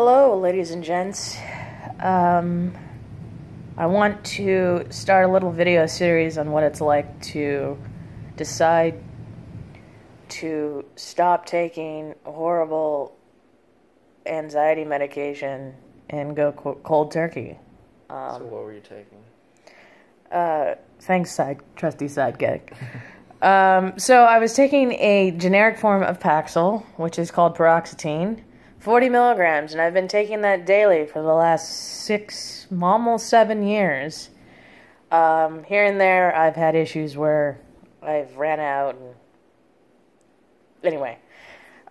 Hello, ladies and gents. I want to start a little video series on what it's like to decide to stop taking true anxiety medication and go cold turkey. So what were you taking? Thanks, trusty sidekick. So I was taking a generic form of Paxil, which is called Paroxetine, 40 milligrams, and I've been taking that daily for the last 6, almost 7 years. Here and there, I've had issues where I've ran out. Anyway,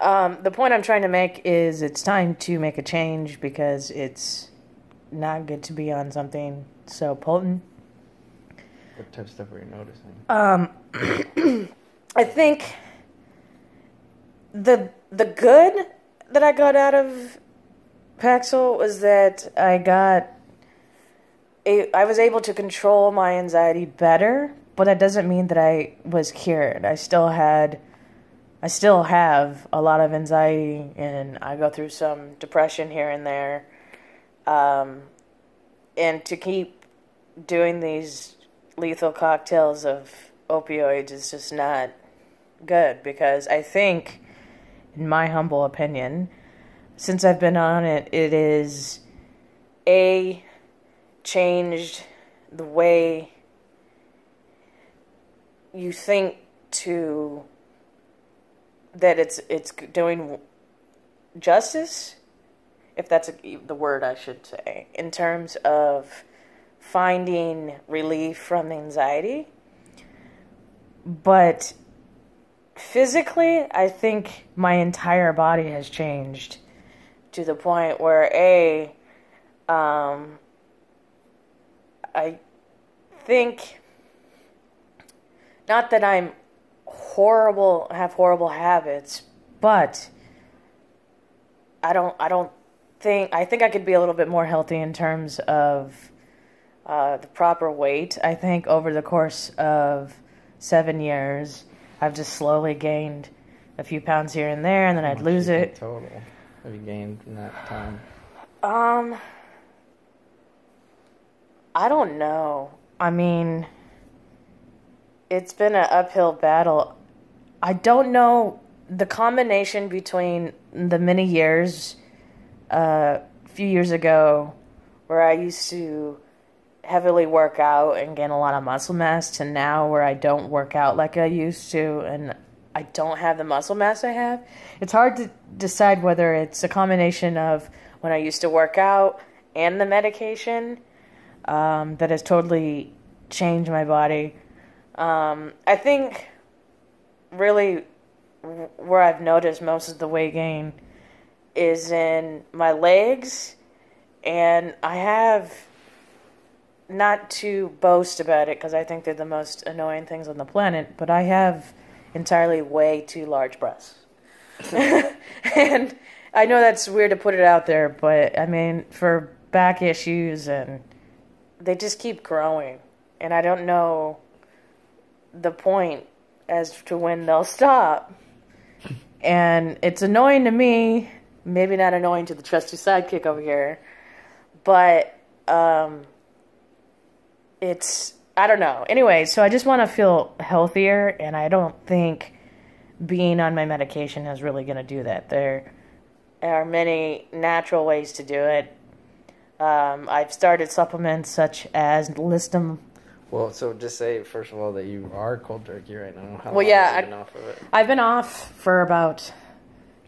the point I'm trying to make is it's time to make a change because it's not good to be on something so potent. What type of stuff were you noticing? I think the good that I got out of Paxil was that I was able to control my anxiety better, but that doesn't mean that I was cured. I still have a lot of anxiety, and I go through some depression here and there. And to keep doing these lethal cocktails of opioids is just not good, because I think, in my humble opinion, since I've been on it, it is changed the way you think that it's doing justice, if that's the word I should say, in terms of finding relief from anxiety. But physically, I think my entire body has changed to the point where I think, not that I'm have horrible habits, but I think I could be a little bit more healthy in terms of the proper weight. I think over the course of 7 years, I've just slowly gained a few pounds here and there, and then I'd lose it. Total have you gained in that time? I don't know. I mean, it's been an uphill battle. I don't know the combination between the many years, a few years ago, where I used to heavily work out and gain a lot of muscle mass, to now where I don't work out like I used to and I don't have the muscle mass I have. It's hard to decide whether it's a combination of when I used to work out and the medication that has totally changed my body. I think really where I've noticed most of the weight gain is in my legs, and I have, not to boast about it because I think they're the most annoying things on the planet, but I have entirely way too large breasts. And I know that's weird to put it out there, but I mean, for back issues, and they just keep growing, and I don't know the point as to when they'll stop. And it's annoying to me, maybe not annoying to the trusty sidekick over here, but I don't know. Anyway, so I just want to feel healthier, and I don't think being on my medication is really going to do that. There are many natural ways to do it. I've started supplements such as Listum. Well, so just say, first of all, that you are cold turkey right now. How well, long yeah, have you been off of it? I've been off for about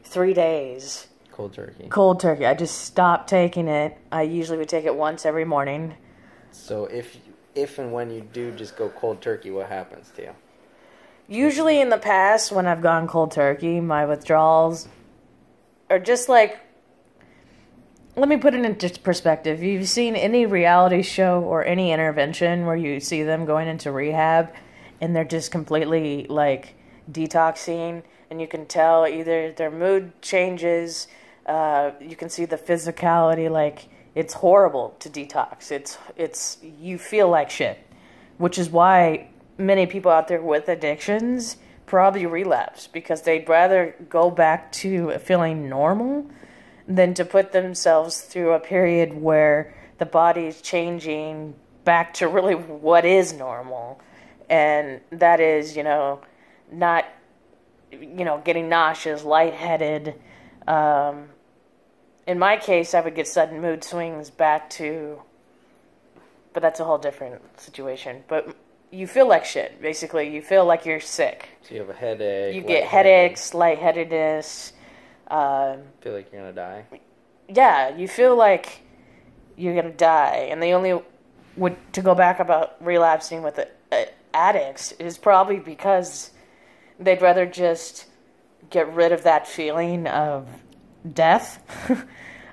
3 days. Cold turkey. Cold turkey. I just stopped taking it. I usually would take it once every morning. So if and when you do just go cold turkey, what happens to you? Usually in the past, when I've gone cold turkey, my withdrawals are just like, let me put it into perspective. You've seen any reality show or any intervention where you see them going into rehab and they're just completely like detoxing, and you can tell either their mood changes, you can see the physicality, like it's horrible to detox. It's you feel like shit, which is why many people out there with addictions probably relapse, because they'd rather go back to feeling normal than to put themselves through a period where the body's changing back to really what is normal. And that is, not, getting nauseous, lightheaded. In my case, I would get sudden mood swings back to, but that's a whole different situation. But you feel like shit, basically. You feel like you're sick. So you have a headache. You get headaches, lightheadedness. Feel like you're going to die? Yeah, you feel like you're going to die. And the only to go back about relapsing with addicts is probably because they'd rather just get rid of that feeling of death,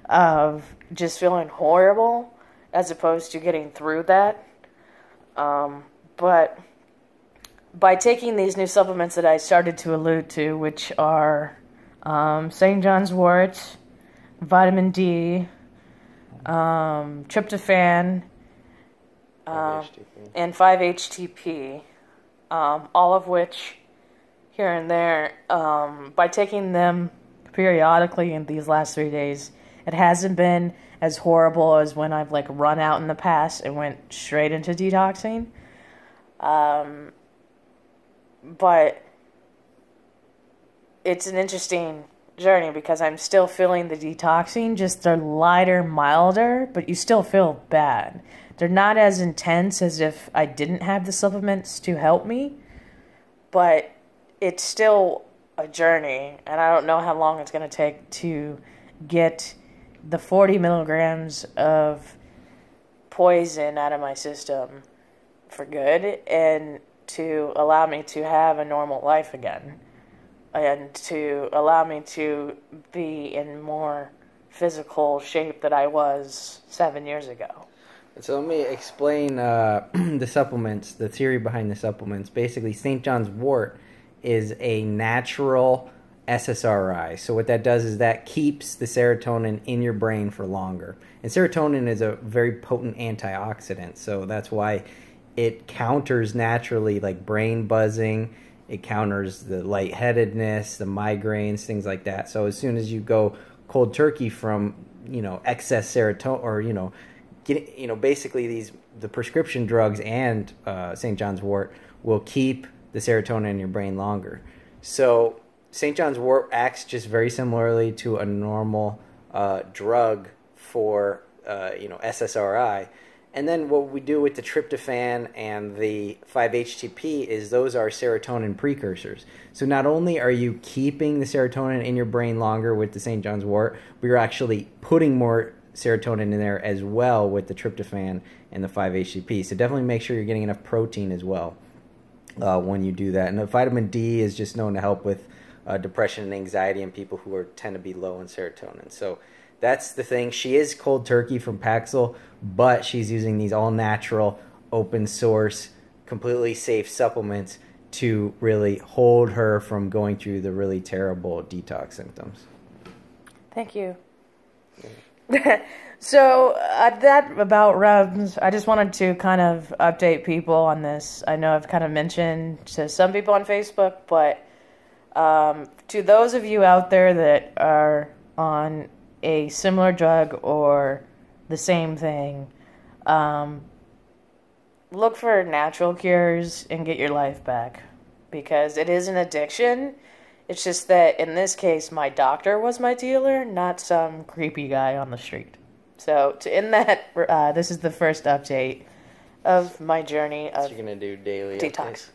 of just feeling horrible, as opposed to getting through that. But by taking these new supplements that I started to allude to, which are St. John's Wort, vitamin D, tryptophan, and 5-HTP, all of which, here and there, by taking them periodically in these last 3 days, it hasn't been as horrible as when I've run out in the past and went straight into detoxing. But it's an interesting journey because I'm still feeling the detoxing, just they're lighter, milder, but you still feel bad. They're not as intense as if I didn't have the supplements to help me, but it's still a journey, and I don't know how long it's going to take to get the 40 milligrams of poison out of my system for good and to allow me to have a normal life again and to allow me to be in more physical shape that I was 7 years ago. So let me explain the supplements, the theory behind the supplements. Basically, St. John's Wort is a natural SSRI. So what that does is that keeps the serotonin in your brain for longer. And serotonin is a very potent antioxidant, so that's why it counters naturally brain buzzing. It counters the lightheadedness, the migraines, things like that. So as soon as you go cold turkey from, excess serotonin or, basically the prescription drugs and St. John's Wort will keep the serotonin in your brain longer. So St. John's Wort acts just very similarly to a normal drug for, SSRI. And then what we do with the tryptophan and the 5-HTP is those are serotonin precursors. So not only are you keeping the serotonin in your brain longer with the St. John's Wort, but you're actually putting more serotonin in there as well with the tryptophan and the 5-HTP. So definitely make sure you're getting enough protein as well when you do that. And the vitamin D is just known to help with depression and anxiety in people who tend to be low in serotonin. So that's the thing. She is cold turkey from Paxil, but she's using these all-natural, open-source, completely safe supplements to really hold her from going through the really terrible detox symptoms. Thank you. Yeah. So that about runs. I just wanted to kind of update people on this. I know I've kind of mentioned to some people on Facebook, but to those of you out there that are on a similar drug or the same thing, look for natural cures and get your life back, because it is an addiction. It's just that in this case, my doctor was my dealer, not some creepy guy on the street. So to end that, this is the first update of my journey of you're gonna do daily detox. Updates?